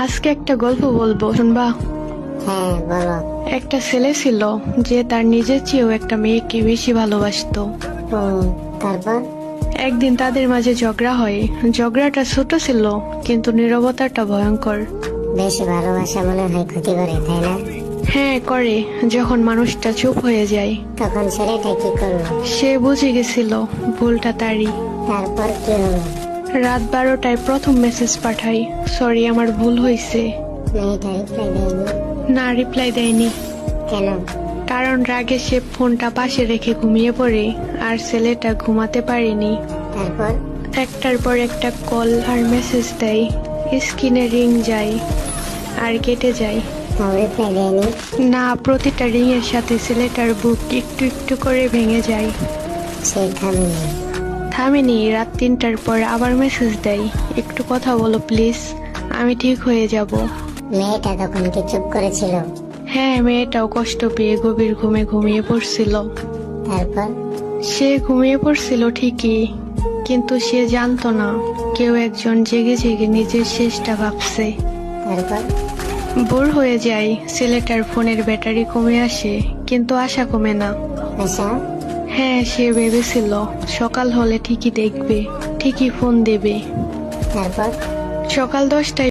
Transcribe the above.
আজকে একটা গল্প বলবো, শুনবা? হ্যাঁ বলো। একটা ছেলে ছিল যে তার নিজের চেয়েও একটা মেয়েকে বেশি ভালোবাসতো। তারপর? একদিন তাদের মাঝে ঝগড়া হয়। ঝগড়াটা ছোট ছিল, কিন্তু নীরবতাটা ভয়ঙ্কর। বেশি ভালোবাসা মনে হয় ক্ষতি করে, তাই না? হ্যাঁ করে, যখন মানুষটা চুপ হয়ে যায়। তখন ছেলেটা কি করলো? সে বুঝে গেছিল ভুলটা তারই। তারপর কি হলো? রাত 12টায় প্রথম মেসেজ পাঠাই, সরি আমার ভুল হয়েছে। মেয়েটা রিপ্লাই দেয়নি? না, রিপ্লাই দেয়নি। কেন? কারণ রাগে সে ফোনটা পাশে রেখে ঘুমিয়ে পড়ে, আর ছেলেটা ঘুমাতে পারেনি। তারপর? একটার পর একটা কল আর মেসেজ দেয়, স্ক্রিনে রিং যায় আর কেটে যায়। তাও রিপ্লাই দেয়নি? না, প্রতিটা রিং এর সাথে ছেলেটার বুক একটু একটু করে ভেঙে যায়। সে থামেনি? থামেনি। রাত 3টার পর আবার মেসেজ দেয়, একটু কথা বলো প্লিজ, আমি ঠিক হয়ে যাব। মেয়েটা তখন কি চুপ করেছিল? হ্যাঁ, মেয়েটাও কষ্ট পেয়ে গভীর ঘুমে ঘুমিয়ে পড়ছিল। তারপর? সে ঘুমিয়ে পড়ছিল ঠিকই, কিন্তু সে জানতো না কেউ একজন জেগে জেগে নিজের শেষটা ভাবছে। তারপর? ভোর হয়ে যায়, ছেলেটার ফোনের ব্যাটারি কমে আসে, কিন্তু আশা কমে না। আশা? হ্যাঁ, সে ভেবেছিল সকাল হলে ঠিকই দেখবে, ঠিকই ফোন দেবে। তারপর? সকাল 10টায়